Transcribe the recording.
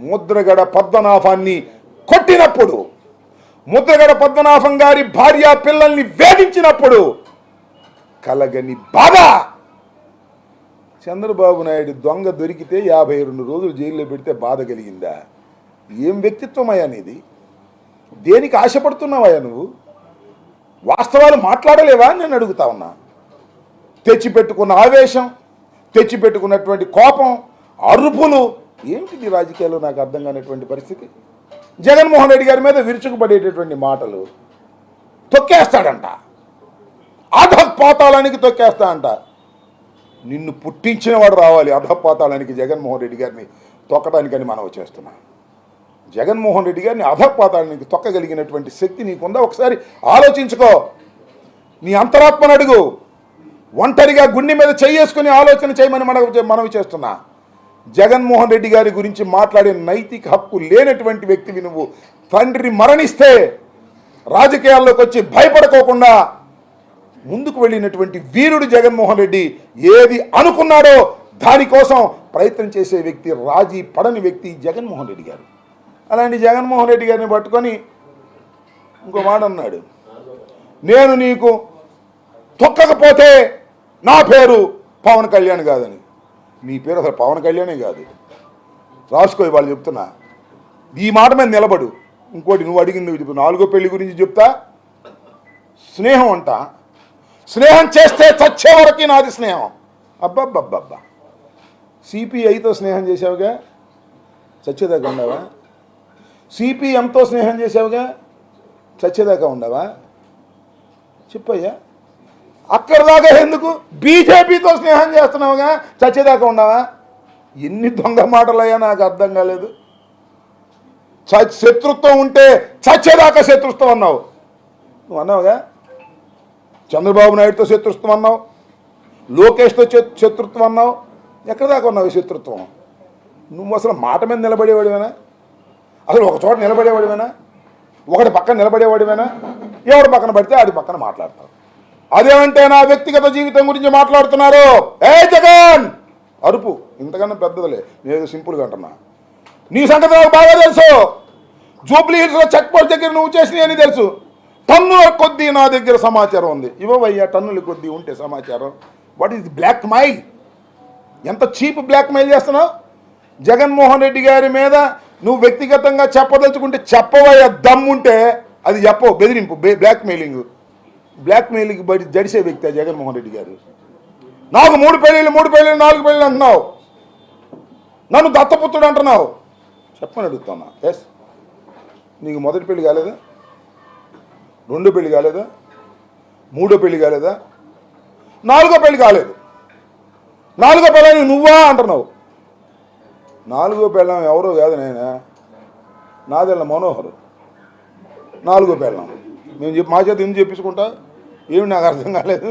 ముద్రగడ పద్మనాభాన్ని కొట్టినప్పుడు, ముద్రగడ పద్మనాభం గారి భార్య పిల్లల్ని వేధించినప్పుడు కలగని బాధ. చంద్రబాబు నాయుడు దొంగ దొరికితే 52 రోజులు జైల్లో పెడితే బాధ కలిగిందా? ఏం వ్యక్తిత్వమయ్యా నీది? దేనికి ఆశపడుతున్నావయ్యా నువ్వు? వాస్తవాలు మాట్లాడలేవా నేను అడుగుతా ఉన్నా. తెచ్చిపెట్టుకున్న ఆవేశం, తెచ్చిపెట్టుకున్నటువంటి కోపం, అరుపులు ఏమిటి రాజకీయాల్లో నాకు అర్థం కానటువంటి పరిస్థితి. జగన్మోహన్ రెడ్డి గారి మీద విరుచుకుపడేటటువంటి మాటలు. తొక్కేస్తాడంట, అధపాతాళానికి తొక్కేస్తా అంట. నిన్ను పుట్టించిన వాడు రావాలి అధపాతాళానికి జగన్మోహన్ రెడ్డి గారిని తొక్కడానికని మనవి చేస్తున్నా. జగన్మోహన్ రెడ్డి గారిని అధపాతాళానికి తొక్కగలిగినటువంటి శక్తి నీకుందా? ఒకసారి ఆలోచించుకో. నీ అంతరాత్మను అడుగు. ఒంటరిగా గుండె మీద చేసుకుని ఆలోచన చేయమని మనవి చేస్తున్నా. జగన్మోహన్ రెడ్డి గారి గురించి మాట్లాడే నైతిక హక్కు లేనటువంటి వ్యక్తివి నువ్వు. తండ్రి మరణిస్తే రాజకీయాల్లోకి వచ్చి భయపడుకోకుండా ముందుకు వెళ్ళినటువంటి వీరుడు జగన్మోహన్ రెడ్డి. ఏది అనుకున్నాడో దానికోసం ప్రయత్నం చేసే వ్యక్తి, రాజీ పడని వ్యక్తి జగన్మోహన్ రెడ్డి గారు. అలాంటి జగన్మోహన్ రెడ్డి గారిని పట్టుకొని ఇంకో మాట అన్నాడు, నేను నీకు తొక్కకపోతే నా పేరు పవన్ కళ్యాణ్ కాదని. నీ పేరు అసలు పవన్ కళ్యాణే కాదు. రాసుకో, వాళ్ళు చెప్తున్నా. ఈ మాట మీద నిలబడు. ఇంకోటి నువ్వు అడిగింది చెప్పు. 4వ పెళ్లి గురించి చెప్తా. స్నేహం అంట. స్నేహం చేస్తే చచ్చే వరకు నాది స్నేహం. అబ్బబ్బబ్బబ్బా, సిపిఐతో స్నేహం చేసావుగా, చచ్చేదాకా ఉండవా? సిపిఎంతో స్నేహం చేసావుగా, చచ్చేదాకా ఉండవా? చెప్పయ్యా. అక్కడిదాకా ఎందుకు? బీజేపీతో స్నేహం చేస్తున్నావుగా, చచ్చేదాకా ఉండవా? ఎన్ని దొంగ మాటలయ్యా, నాకు అర్థం కాలేదు. శత్రుత్వం ఉంటే చచ్చేదాకా శత్రుత్వం అన్నావు. నువ్వు అన్నావుగా. చంద్రబాబు నాయుడుతో శత్రుత్వం అన్నావు, లోకేష్తో శత్రుత్వం అన్నావు. ఎక్కడి దాకా ఉన్నావు శత్రుత్వం? నువ్వు అసలు మాట మీద నిలబడేవాడివేనా? అసలు ఒక చోట నిలబడేవాడివేనా? ఒకటి పక్కన నిలబడేవాడివేనా? ఎవరు పక్కన పడితే ఆడి పక్కన మాట్లాడతావు. అదేమంటే నా వ్యక్తిగత జీవితం గురించి మాట్లాడుతున్నారు. ఏ జగన్ అరుపు ఇంతకన్నా పెద్దదిలే. నేను సింపుల్గా అంటున్నా. నీ సంగతి నాకు బాగా తెలుసు. జూబ్లీ హిల్స్లో చెక్ పోస్ట్ దగ్గర నువ్వు చేసినవి అని తెలుసు. టన్నుల కొద్దీ నా దగ్గర సమాచారం ఉంది. ఇవ్వవయ్యా, టన్నుల కొద్దీ ఉంటే సమాచారం. What is blackmail? ఎంత చీప్ బ్లాక్ మెయిల్ చేస్తున్నావు? జగన్మోహన్ రెడ్డి గారి మీద నువ్వు వ్యక్తిగతంగా చెప్పదలుచుకుంటే చెప్పవయ్యా, దమ్ముంటే అది చెప్పవు. బెదిరింపు, బ్లాక్ మెయిలింగ్. బ్లాక్ మెయిలింగ్ బయట జడిసే వ్యక్తి జగన్మోహన్ రెడ్డి గారు. నాకు 3 పెళ్ళిళ్ళు 4 పెళ్ళిళ్ళు అంటున్నావు. నన్ను దత్తపుత్రుడు అంటున్నావు. చెప్పని అడుగుతున్నా. ఎస్, నీకు మొదటి పెళ్లి కాలేదా? 2వ పెళ్లి కాలేదా? 3వ పెళ్లి కాలేదా? 4వ పెళ్లి కాలేదు. 4వ పెళ్ళని నువ్వా అంటున్నావు. 4వ పెళ్ళం ఎవరో కాదు, నేనే. నాదెళ్ళ మనోహర్ 4వ పెళ్ళం. మేము మా చేత ఎందుకు చెప్పించుకుంటా? ఏమి నాకు అర్థం కాలేదు.